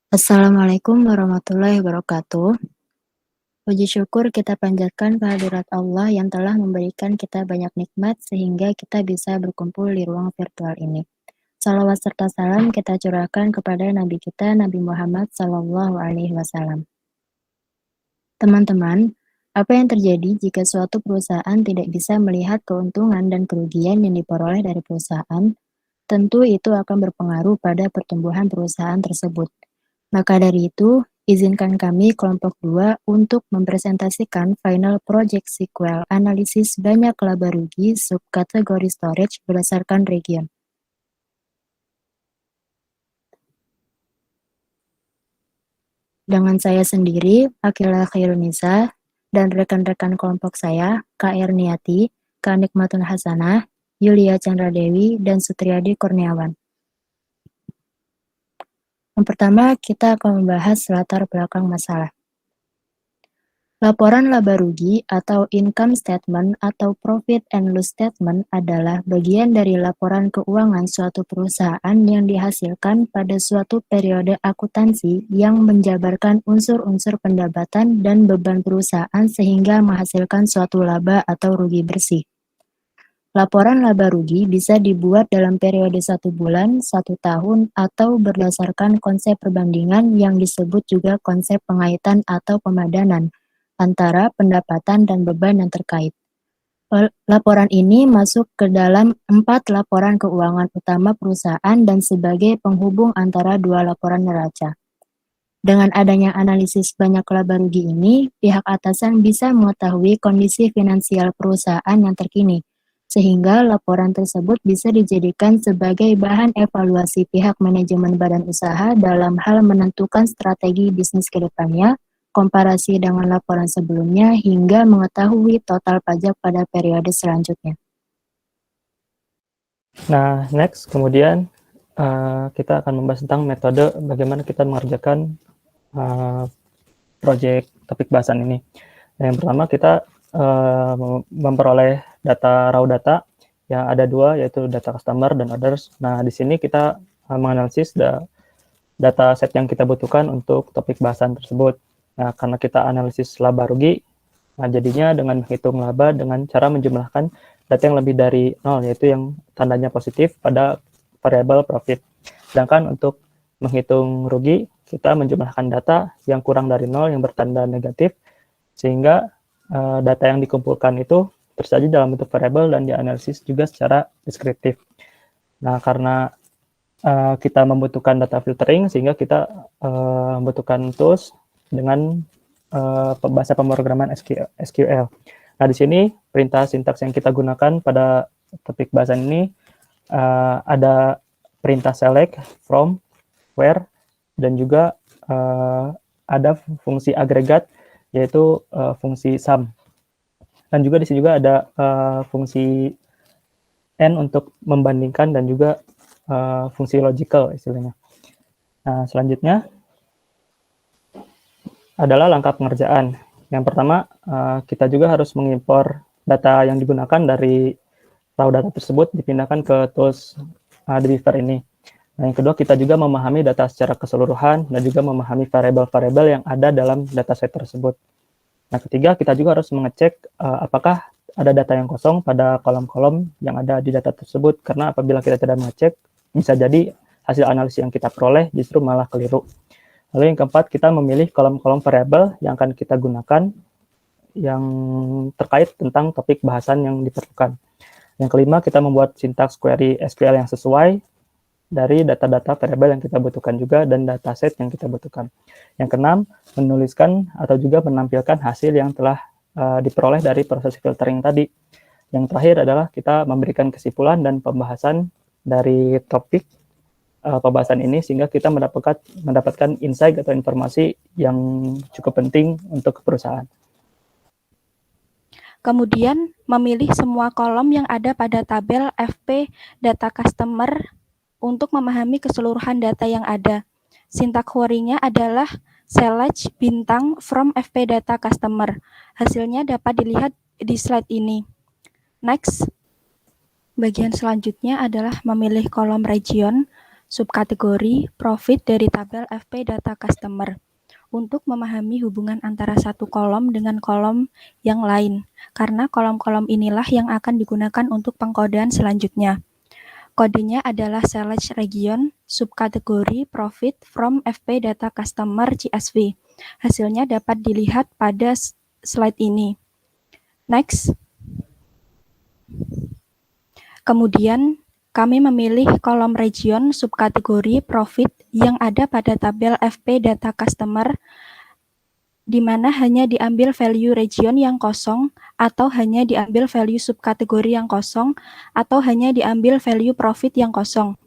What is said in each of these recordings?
Assalamualaikum warahmatullahi wabarakatuh. Puji syukur kita panjatkan kehadirat Allah yang telah memberikan kita banyak nikmat sehingga kita bisa berkumpul di ruang virtual ini. Salawat serta salam kita curahkan kepada Nabi kita Nabi Muhammad Sallallahu Alaihi Wasallam. Teman-teman, apa yang terjadi jika suatu perusahaan tidak bisa melihat keuntungan dan kerugian yang diperoleh dari perusahaan? Tentu itu akan berpengaruh pada pertumbuhan perusahaan tersebut. Maka dari itu, izinkan kami kelompok 2 untuk mempresentasikan final project sequel analisis banyak laba rugi subkategori storage berdasarkan region. Dengan saya sendiri, Akila Khairunisa, dan rekan-rekan kelompok saya, Kak Erniati, Kak Nikmatun Hasanah, Yulia Chandra Dewi, dan Sutriyadi Kurniawan. Yang pertama, kita akan membahas latar belakang masalah. Laporan laba rugi atau income statement atau profit and loss statement adalah bagian dari laporan keuangan suatu perusahaan yang dihasilkan pada suatu periode akuntansi yang menjabarkan unsur-unsur pendapatan dan beban perusahaan sehingga menghasilkan suatu laba atau rugi bersih. Laporan laba rugi bisa dibuat dalam periode 1 bulan, 1 tahun, atau berdasarkan konsep perbandingan yang disebut juga konsep pengaitan atau pemadanan antara pendapatan dan beban yang terkait. Laporan ini masuk ke dalam 4 laporan keuangan utama perusahaan dan sebagai penghubung antara 2 laporan neraca. Dengan adanya analisis banyak laba rugi ini, pihak atasan bisa mengetahui kondisi finansial perusahaan yang terkini, sehingga laporan tersebut bisa dijadikan sebagai bahan evaluasi pihak manajemen badan usaha dalam hal menentukan strategi bisnis ke depannya, komparasi dengan laporan sebelumnya, hingga mengetahui total pajak pada periode selanjutnya. Nah, next, kemudian kita akan membahas tentang metode bagaimana kita mengerjakan proyek topik bahasan ini. Nah, yang pertama kita memperoleh data raw data yang ada 2, yaitu data customer dan others. Nah, di sini kita menganalisis data set yang kita butuhkan untuk topik bahasan tersebut. Nah, karena kita analisis laba rugi, nah jadinya dengan menghitung laba dengan cara menjumlahkan data yang lebih dari 0, yaitu yang tandanya positif pada variabel profit. Sedangkan untuk menghitung rugi, kita menjumlahkan data yang kurang dari 0 yang bertanda negatif, sehingga data yang dikumpulkan itu tersaji dalam bentuk variabel dan dianalisis juga secara deskriptif. Nah, karena kita membutuhkan data filtering, sehingga kita membutuhkan tools dengan bahasa pemrograman SQL. Nah, di sini perintah sintaks yang kita gunakan pada topik bahasan ini ada perintah select, from, where, dan juga ada fungsi agregat, yaitu fungsi sum. Dan juga di sini juga ada fungsi n untuk membandingkan dan juga fungsi logical istilahnya. Nah, selanjutnya adalah langkah pengerjaan. Yang pertama, kita juga harus mengimpor data yang digunakan dari raw data tersebut dipindahkan ke tools Beaver ini. Nah, yang kedua, kita juga memahami data secara keseluruhan dan juga memahami variabel-variabel yang ada dalam dataset tersebut. Nah, ketiga, kita juga harus mengecek apakah ada data yang kosong pada kolom-kolom yang ada di data tersebut, karena apabila kita tidak mengecek, bisa jadi hasil analisis yang kita peroleh justru malah keliru. Lalu yang keempat, kita memilih kolom-kolom variabel yang akan kita gunakan yang terkait tentang topik bahasan yang diperlukan. Yang kelima, kita membuat sintaks query SQL yang sesuai dari data-data variabel yang kita butuhkan juga dan dataset yang kita butuhkan. Yang keenam, menuliskan atau juga menampilkan hasil yang telah diperoleh dari proses filtering tadi. Yang terakhir adalah kita memberikan kesimpulan dan pembahasan dari topik pembahasan ini sehingga kita mendapatkan insight atau informasi yang cukup penting untuk perusahaan. Kemudian memilih semua kolom yang ada pada tabel FP data customer untuk memahami keseluruhan data yang ada. Sintak query-nya adalah select bintang from FP data customer. Hasilnya dapat dilihat di slide ini. Next. Bagian selanjutnya adalah memilih kolom region. subkategori profit dari tabel FP data customer untuk memahami hubungan antara satu kolom dengan kolom yang lain, karena kolom-kolom inilah yang akan digunakan untuk pengkodean selanjutnya. Kodenya adalah select region subkategori profit from FP data customer CSV. Hasilnya dapat dilihat pada slide ini. Next. Kemudian kami memilih kolom region subkategori profit yang ada pada tabel FP data customer di mana hanya diambil value region yang kosong, atau hanya diambil value subkategori yang kosong, atau hanya diambil value profit yang kosong.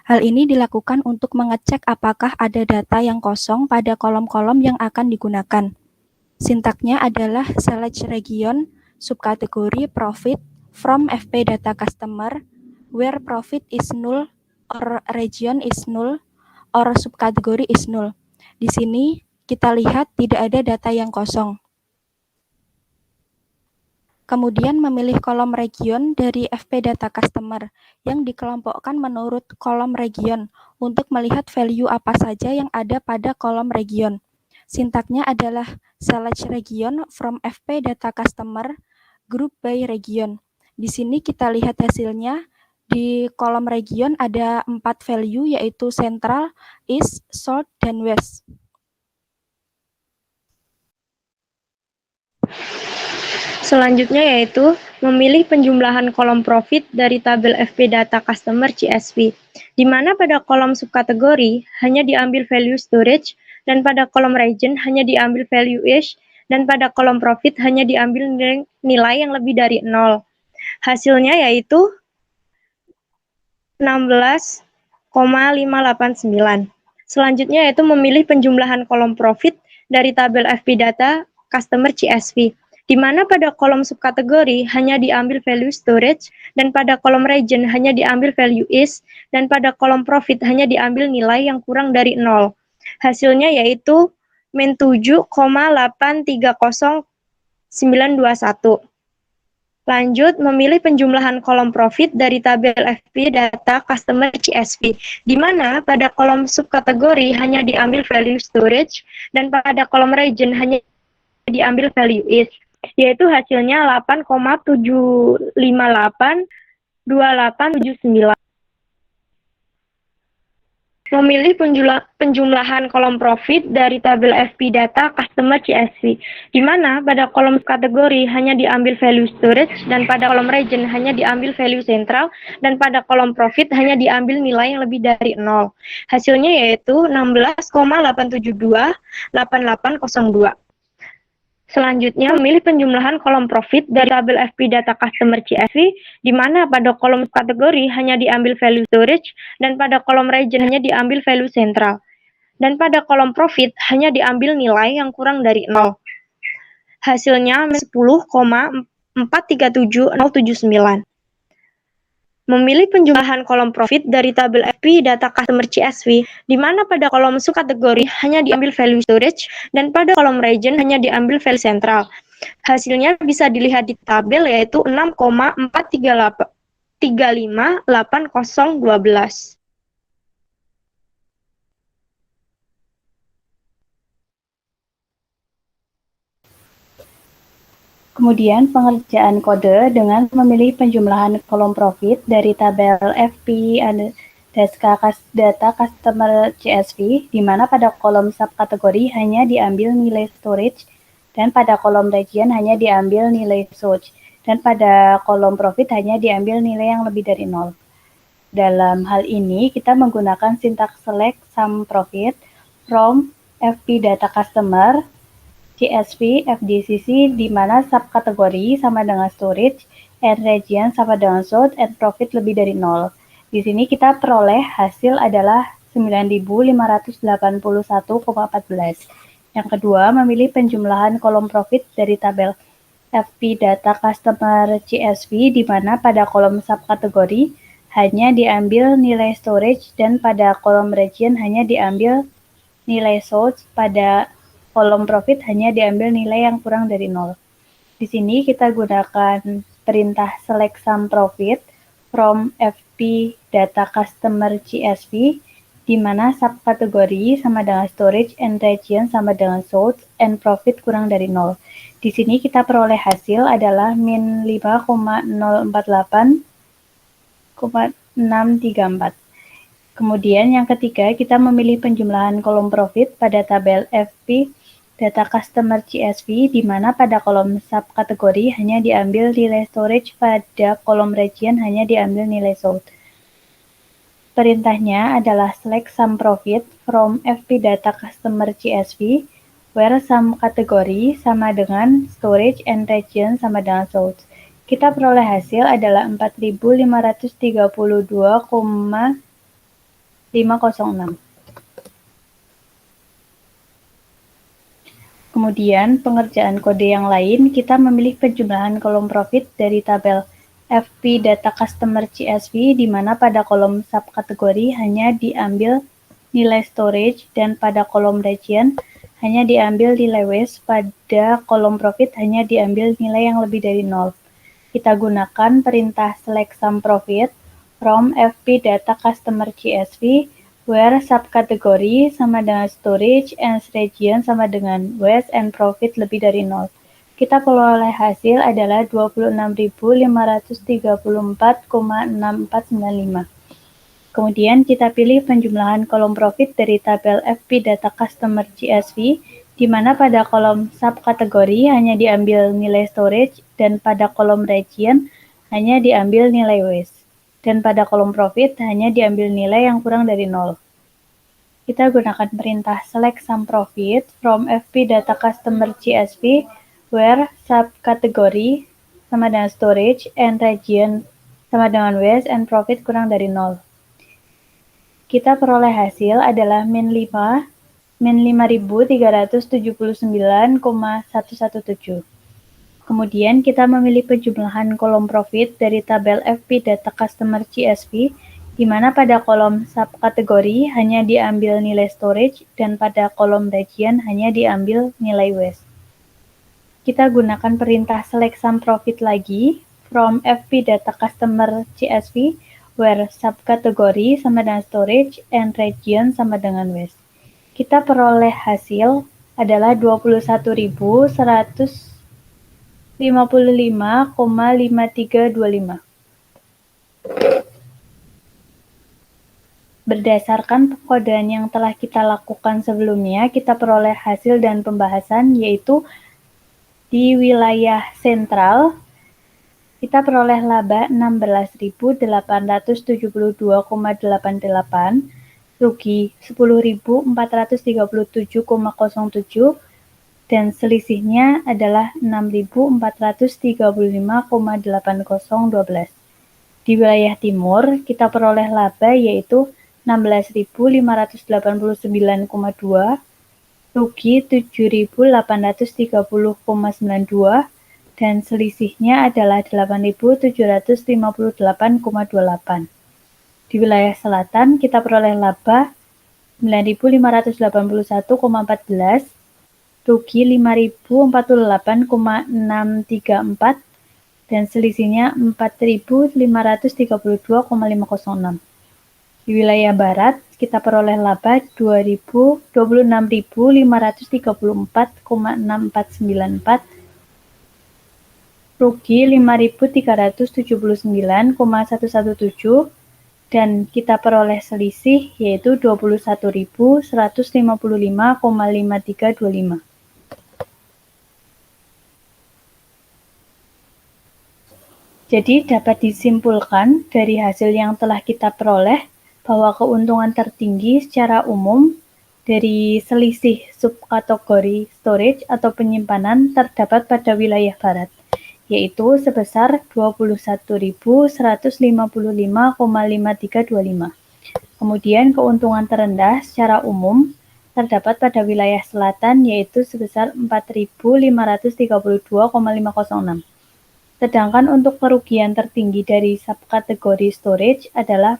Hal ini dilakukan untuk mengecek apakah ada data yang kosong pada kolom-kolom yang akan digunakan. Sintaknya adalah select region subkategori profit from FP data customer where profit is null or region is null or subkategori is null. Di sini kita lihat tidak ada data yang kosong. Kemudian memilih kolom region dari FP data customer yang dikelompokkan menurut kolom region untuk melihat value apa saja yang ada pada kolom region. Sintaknya adalah select region from FP data customer group by region. Di sini kita lihat hasilnya. Di kolom region ada 4 value yaitu central, east, south, dan west. Selanjutnya yaitu memilih penjumlahan kolom profit dari tabel FP data customer CSV, di mana pada kolom subkategori hanya diambil value storage, dan pada kolom region hanya diambil value each, dan pada kolom profit hanya diambil nilai yang lebih dari 0. Hasilnya yaitu 16,589. Selanjutnya yaitu memilih penjumlahan kolom profit dari tabel FP data customer CSV, di mana pada kolom subkategori hanya diambil value storage, dan pada kolom region hanya diambil value is, dan pada kolom profit hanya diambil nilai yang kurang dari 0. Hasilnya yaitu min 7,830921. Lanjut, memilih penjumlahan kolom profit dari tabel FP data customer CSV, di mana pada kolom subkategori hanya diambil value storage, dan pada kolom region hanya diambil value is, yaitu hasilnya 8,7582879. Memilih penjumlahan kolom profit dari tabel FP data customer CSV, di mana pada kolom kategori hanya diambil value storage, dan pada kolom region hanya diambil value central, dan pada kolom profit hanya diambil nilai yang lebih dari 0. Hasilnya yaitu 16,8728802. Selanjutnya, memilih penjumlahan kolom profit dari tabel FP data customer CSV, di mana pada kolom kategori hanya diambil value storage, dan pada kolom region hanya diambil value central, dan pada kolom profit hanya diambil nilai yang kurang dari 0. Hasilnya 10,437079. Memilih penjumlahan kolom profit dari tabel FP data customer CSV, di mana pada kolom subkategori hanya diambil value storage, dan pada kolom region hanya diambil value central. Hasilnya bisa dilihat di tabel yaitu 6,4358012. Kemudian pengerjaan kode dengan memilih penjumlahan kolom profit dari tabel FP data customer CSV, di mana pada kolom subkategori hanya diambil nilai storage, dan pada kolom region hanya diambil nilai search, dan pada kolom profit hanya diambil nilai yang lebih dari 0. Dalam hal ini, kita menggunakan sintaks select sum profit from FP data customer CSV FDCC, di mana subkategori sama dengan storage, and region sama dengan source, and profit lebih dari 0. Di sini kita peroleh hasil adalah 9.581,14. Yang kedua, memilih penjumlahan kolom profit dari tabel FP data customer CSV, di mana pada kolom subkategori hanya diambil nilai storage, dan pada kolom region hanya diambil nilai source, pada kolom profit hanya diambil nilai yang kurang dari 0. Di sini kita gunakan perintah select sum profit from FP data customer CSV, di mana subkategori sama dengan storage and region sama dengan sold and profit kurang dari 0. Di sini kita peroleh hasil adalah min 5,048,634. Kemudian yang ketiga, kita memilih penjumlahan kolom profit pada tabel FP data customer CSV, di mana pada kolom subkategori hanya diambil nilai storage, pada kolom region hanya diambil nilai sold. Perintahnya adalah select sum profit from FP data customer CSV, where sum kategori sama dengan storage and region sama dengan sold. Kita peroleh hasil adalah 4.532,506. Kemudian, pengerjaan kode yang lain, kita memilih penjumlahan kolom profit dari tabel FP data customer CSV, di mana pada kolom subkategori hanya diambil nilai storage dan pada kolom region hanya diambil nilai waste, pada kolom profit hanya diambil nilai yang lebih dari 0. Kita gunakan perintah select sum profit from FP data customer CSV, where subkategori sama dengan storage and region sama dengan waste and profit lebih dari 0. Kita peroleh hasil adalah 26.534,6495. Kemudian kita pilih penjumlahan kolom profit dari tabel FP data customer CSV, di mana pada kolom subkategori hanya diambil nilai storage dan pada kolom region hanya diambil nilai waste, dan pada kolom profit hanya diambil nilai yang kurang dari 0. Kita gunakan perintah select sum profit from FP data customer CSV, where subkategori sama dengan storage and region sama dengan waste and profit kurang dari 0. Kita peroleh hasil adalah min 5.379,117. Kemudian kita memilih penjumlahan kolom profit dari tabel FP data customer CSV, di mana pada kolom subkategori hanya diambil nilai storage dan pada kolom region hanya diambil nilai waste. Kita gunakan perintah select sum profit lagi from FP data customer CSV, where subkategori sama dengan storage and region sama dengan waste. Kita peroleh hasil adalah 21.155,5325. Berdasarkan pengkodean yang telah kita lakukan sebelumnya, kita peroleh hasil dan pembahasan, yaitu di wilayah sentral, kita peroleh laba 16.872,88, rugi 10.437,07, dan selisihnya adalah 6.435,8012. Di wilayah timur, kita peroleh laba yaitu 16.589,2, rugi 7.830,92, dan selisihnya adalah 8.758,28. Di wilayah selatan, kita peroleh laba 9.581,14, rugi 5.048,634, dan selisihnya 4.532,506. Di wilayah barat, kita peroleh laba 26.534,6494, rugi 5.379,117, dan kita peroleh selisih yaitu 21.155,5325. Jadi dapat disimpulkan dari hasil yang telah kita peroleh bahwa keuntungan tertinggi secara umum dari selisih subkategori storage atau penyimpanan terdapat pada wilayah barat, yaitu sebesar 21.155,5325. Kemudian keuntungan terendah secara umum terdapat pada wilayah selatan, yaitu sebesar 4.532,506. Sedangkan untuk kerugian tertinggi dari subkategori storage adalah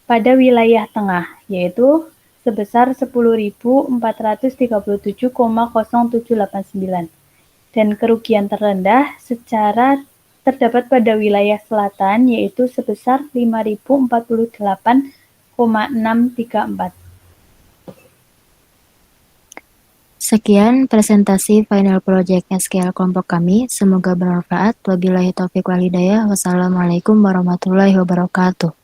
pada wilayah tengah, yaitu sebesar 10.437,0789. Dan kerugian terendah secara terdapat pada wilayah selatan, yaitu sebesar 5.048,634. Sekian presentasi final project SQL kelompok kami. Semoga bermanfaat. Wabillahi taufiq wal hidayah. Wassalamualaikum warahmatullahi wabarakatuh.